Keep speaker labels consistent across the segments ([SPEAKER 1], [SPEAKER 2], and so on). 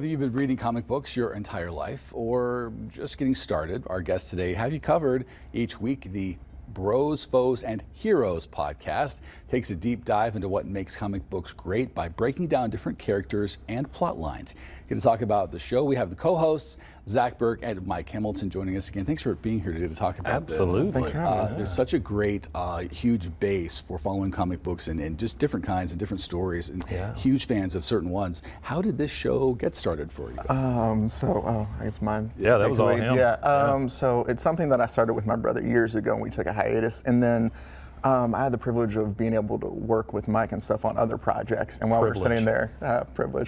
[SPEAKER 1] Whether you've been reading comic books your entire life or just getting started, our guests today have you covered. Each week, the Bros, Foes, and Heroes podcast takes a deep dive into what makes comic books great by breaking down different characters and plot lines. Here to talk about the show, we have the co-hosts, Zach Burke and Mike Hamilton, joining us again. Thanks for being here today to talk about this.
[SPEAKER 2] Absolutely.
[SPEAKER 1] There's such a great, huge base for following comic books and just different kinds and different stories, and huge fans of certain ones. How did this show get started for you guys?
[SPEAKER 3] I guess mine.
[SPEAKER 2] Yeah, that was all him.
[SPEAKER 3] So it's something that I started with my brother years ago, and we took a hiatus, and then I had the privilege of being able to work with Mike and stuff on other projects. And while we were sitting there,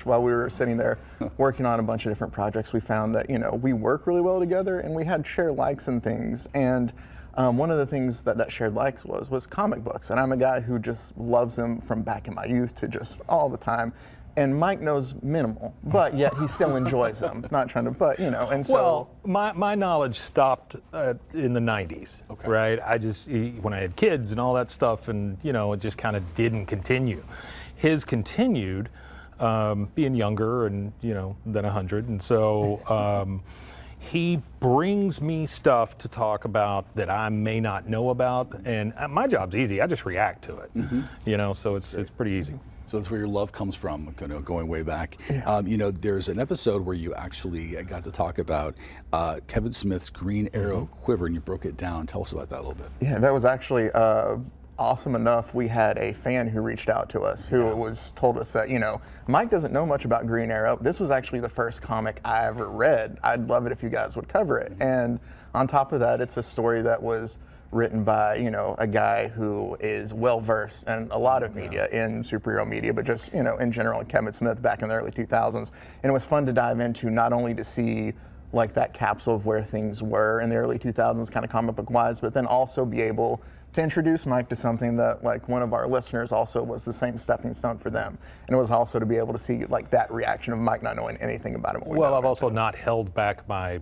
[SPEAKER 3] while we were sitting there working on a bunch of different projects, we found that, we work really well together and we had shared likes and things. And one of the things that shared likes was comic books. And I'm a guy who just loves them from back in my youth to just all the time. And Mike knows minimal, but yet he still enjoys them. Not trying to, and so.
[SPEAKER 2] Well, my knowledge stopped in the 90s, right? When I had kids and all that stuff, and, it just kind of didn't continue. His continued, being younger and, than 100. And so he brings me stuff to talk about that I may not know about. And my job's easy. I just react to it, so it's pretty easy.
[SPEAKER 1] So that's where your love comes from, going way back.
[SPEAKER 3] Yeah.
[SPEAKER 1] There's an episode where you actually got to talk about Kevin Smith's Green Arrow quiver, and you broke it down. Tell us about that a little bit.
[SPEAKER 3] Yeah, that was actually awesome enough. We had a fan who reached out to us who told us that, Mike doesn't know much about Green Arrow. This was actually the first comic I ever read. I'd love it if you guys would cover it. And on top of that, it's a story that was written by, a guy who is well-versed in a lot of media, in superhero media, but just, in general, Kevin Smith back in the early 2000s. And it was fun to dive into, not only to see like that capsule of where things were in the early 2000s, kind of comic book wise, but then also be able to introduce Mike to something that, like, one of our listeners also was the same stepping stone for them. And it was also to be able to see, like, that reaction of Mike not knowing anything about him.
[SPEAKER 2] Well, I've also not held back my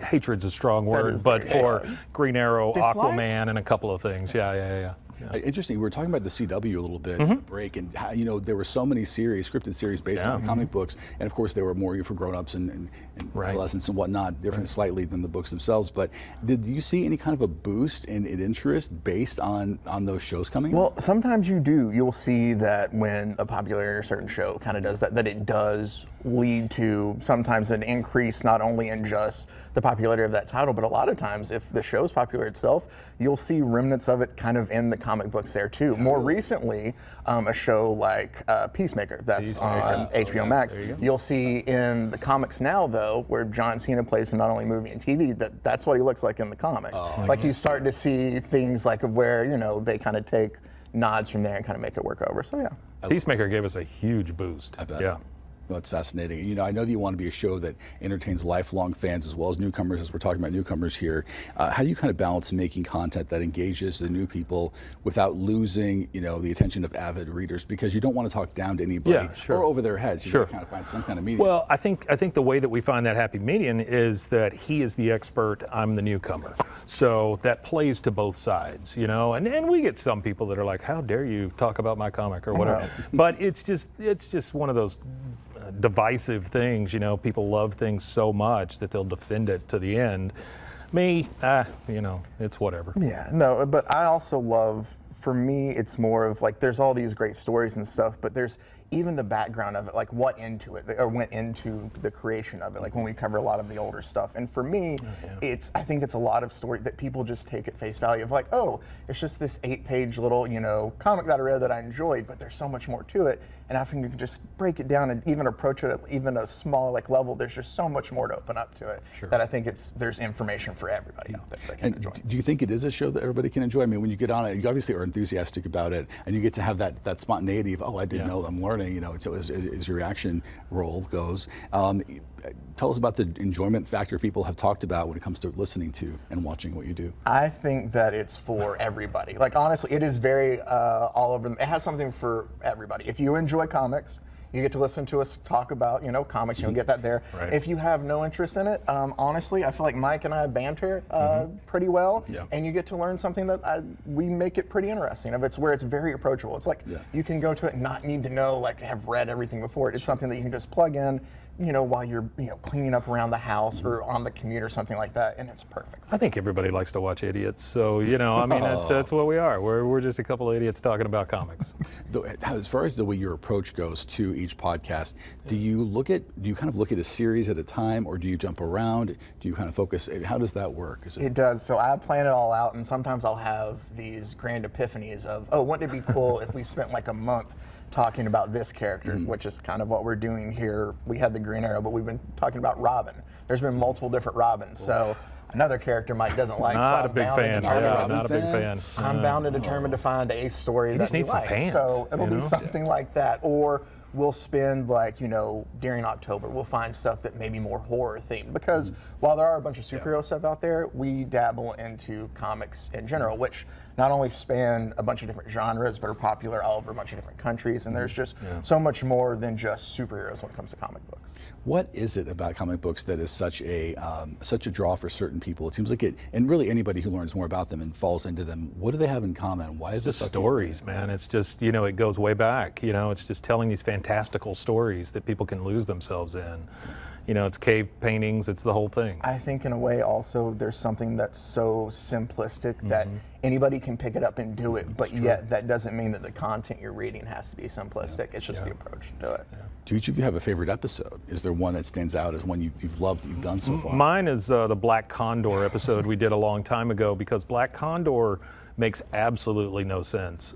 [SPEAKER 2] hatred's a strong word, but for Green Arrow,
[SPEAKER 3] Dislike?
[SPEAKER 2] Aquaman, and a couple of things. Yeah.
[SPEAKER 1] Interesting. We were talking about the CW a little bit at the break, and how, there were so many scripted series based on comic books, and of course they were more for grown-ups and adolescents and whatnot, different slightly than the books themselves. But did you see any kind of a boost in interest based on those shows coming out?
[SPEAKER 3] Well, sometimes you do. You'll see that when a popularity or a certain show kind of does that it does lead to sometimes an increase, not only in just the popularity of that title, but a lot of times if the show's popular itself, you'll see remnants of it kind of in the comic books there too. More recently, a show like Peacemaker that's on HBO Max, you'll see in the comics now though, where John Cena plays in not only movie and TV, that's what he looks like in the comics. Like you start to see things like of where, they kind of take nods from there and kind of make it work over. So yeah.
[SPEAKER 2] Peacemaker gave us a huge boost.
[SPEAKER 1] I bet.
[SPEAKER 2] Yeah.
[SPEAKER 1] Well, it's fascinating. I know that you want to be a show that entertains lifelong fans as well as newcomers, as we're talking about newcomers here. How do you kind of balance making content that engages the new people without losing, the attention of avid readers? Because you don't want to talk down to anybody or over their heads. You kind of find some kind of medium.
[SPEAKER 2] Well, I think the way that we find that happy median is that he is the expert, I'm the newcomer. So that plays to both sides, and we get some people that are like, how dare you talk about my comic or whatever. But it's just one of those divisive things, people love things so much that they'll defend it to the end. Me, it's whatever.
[SPEAKER 3] Yeah, no, but I also love, for me, it's more of like, there's all these great stories and stuff, but there's even the background of it, like what went into the creation of it, like when we cover a lot of the older stuff. And for me, I think it's a lot of story that people just take at face value of like, oh, it's just this 8-page little, comic that I read that I enjoyed, but there's so much more to it. And I think you can just break it down and even approach it at even a small level. There's just so much more to open up to it that I think there's information for everybody out there that can enjoy.
[SPEAKER 1] Do you think it is a show that everybody can enjoy? I mean, when you get on it, you obviously are enthusiastic about it, and you get to have that spontaneity of, I didn't know, I'm learning, so as your reaction role goes. Tell us about the enjoyment factor people have talked about when it comes to listening to and watching what you do.
[SPEAKER 3] I think that it's for everybody. Like, honestly, it is very all over. It has something for everybody. If you enjoy comics, you get to listen to us talk about, comics. You'll get that there.
[SPEAKER 2] Right.
[SPEAKER 3] If you have no interest in it, honestly, I feel like Mike and I banter pretty well, and you get to learn something that we make it pretty interesting. It's where it's very approachable. It's like you can go to it and not need to know, have read everything before. It's something that you can just plug in, while you're, cleaning up around the house or on the commute or something like that, and it's perfect.
[SPEAKER 2] I think everybody likes to watch idiots, so I mean that's what we are. We're just a couple of idiots talking about comics.
[SPEAKER 1] As far as the way your approach goes to each podcast, do you kind of look at a series at a time, or do you jump around? Do you kind of focus? How does that work?
[SPEAKER 3] It does. So I plan it all out, and sometimes I'll have these grand epiphanies of, oh, wouldn't it be cool if we spent like a month talking about this character, which is kind of what we're doing here. We had the Green Arrow, but we've been talking about Robin. There's been multiple different Robins, so another character Mike doesn't like.
[SPEAKER 2] Not
[SPEAKER 3] so
[SPEAKER 2] a big fan. Yeah, not a big fan.
[SPEAKER 3] I'm bound and determined to find a story that he likes. So it'll be something like that, or we'll spend during October, we'll find stuff that may be more horror themed, because while there are a bunch of superhero stuff out there, we dabble into comics in general, which not only span a bunch of different genres, but are popular all over a bunch of different countries, and there's just so much more than just superheroes when it comes to comic books.
[SPEAKER 1] What is it about comic books that is such a draw for certain people? It seems like it, and really anybody who learns more about them and falls into them, what do they have in common? Why is it
[SPEAKER 2] the stories, man? It's just, it goes way back. It's just telling these fantastical stories that people can lose themselves in. It's cave paintings, it's the whole thing.
[SPEAKER 3] I think in a way also there's something that's so simplistic that anybody can pick it up and do it, but yet that doesn't mean that the content you're reading has to be simplistic. It's just the approach to it.
[SPEAKER 1] Do each of you have a favorite episode? Is there one that stands out as one you've loved, that you've done so far?
[SPEAKER 2] Mine is the Black Condor episode we did a long time ago, because Black Condor makes absolutely no sense.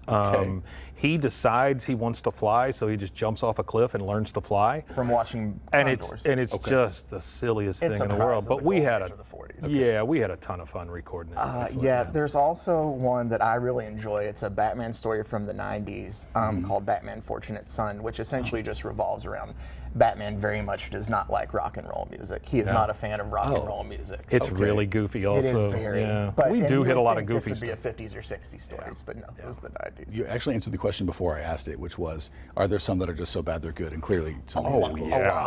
[SPEAKER 2] He decides he wants to fly, so he just jumps off a cliff and learns to fly.
[SPEAKER 3] From watching Condors.
[SPEAKER 2] And it's just the silliest thing in the world. But we had we had a ton of fun recording it.
[SPEAKER 3] There's also one that I really enjoy. It's a Batman story from the 90s called Batman Fortunate Son, which essentially just revolves around Batman very much does not like rock and roll music. He is not a fan of rock and roll music.
[SPEAKER 2] It's really goofy also.
[SPEAKER 3] It is very.
[SPEAKER 2] But we do hit a lot of goofy
[SPEAKER 3] this
[SPEAKER 2] stuff.
[SPEAKER 3] would be a 50s or 60s stories, but no, it was the 90s.
[SPEAKER 1] You actually answered the question before I asked it, which was, are there some that are just so bad they're good? And clearly some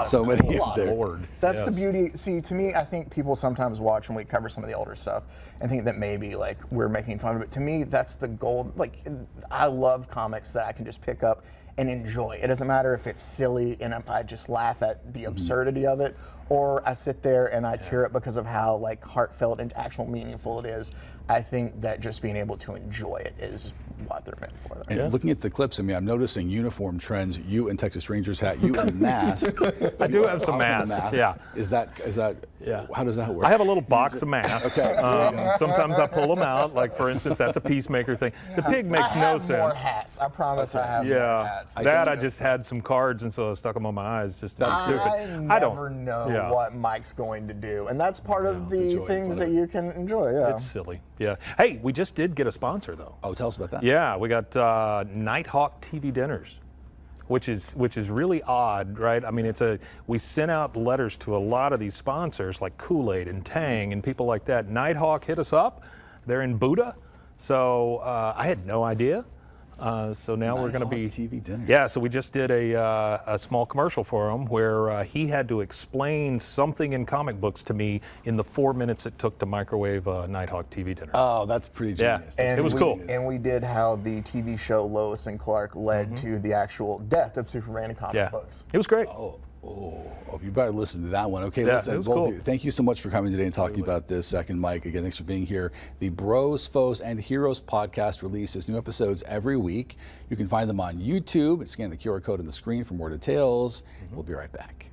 [SPEAKER 1] so many of them.
[SPEAKER 3] That's the beauty. See, to me, I think people sometimes watch when we cover some of the older stuff and think that maybe like we're making fun of it. To me, that's the gold. Like, I love comics that I can just pick up and enjoy. It doesn't matter if it's silly and if I just laugh at the absurdity of it, or I sit there and I tear up because of how like heartfelt and actual meaningful it is. I think that just being able to enjoy it is what they're meant for.
[SPEAKER 1] And looking at the clips, I mean, I'm noticing uniform trends. You in Texas Rangers hat, you in mask.
[SPEAKER 2] I do have some masks. Yeah.
[SPEAKER 1] Is that? How does that work?
[SPEAKER 2] I have a little box of masks. Sometimes I pull them out. Like for instance, that's a Peacemaker thing. The pig makes no sense.
[SPEAKER 3] I have more hats. I promise I have more hats.
[SPEAKER 2] I just had some cards, and so I stuck them on my eyes. That's stupid.
[SPEAKER 3] I never know what Mike's going to do, and that's part of the things that you can enjoy. Yeah.
[SPEAKER 2] It's silly. Yeah. Hey, we just did get a sponsor though.
[SPEAKER 1] Oh, tell us about that.
[SPEAKER 2] Yeah, we got Nighthawk TV dinners, which is really odd, right? I mean, we sent out letters to a lot of these sponsors like Kool-Aid and Tang and people like that. Nighthawk hit us up. They're in Buda, so I had no idea. So now we're going to be
[SPEAKER 1] TV dinner.
[SPEAKER 2] Yeah, so we just did a small commercial for him where he had to explain something in comic books to me in the 4 minutes it took to microwave Nighthawk TV dinner.
[SPEAKER 1] Oh, that's pretty genius.
[SPEAKER 2] Yeah, it was cool.
[SPEAKER 3] And we did how the TV show Lois and Clark led to the actual death of Superman in comic books.
[SPEAKER 2] It was great.
[SPEAKER 1] Oh, you better listen to that one. Okay, listen,
[SPEAKER 2] it was
[SPEAKER 1] both
[SPEAKER 2] cool.
[SPEAKER 1] of you, thank you so much for coming today and talking about this. Second, Mike, again, thanks for being here. The Bros, Foes, and Heroes podcast releases new episodes every week. You can find them on YouTube. Scan the QR code on the screen for more details. We'll be right back.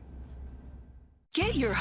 [SPEAKER 4] Get your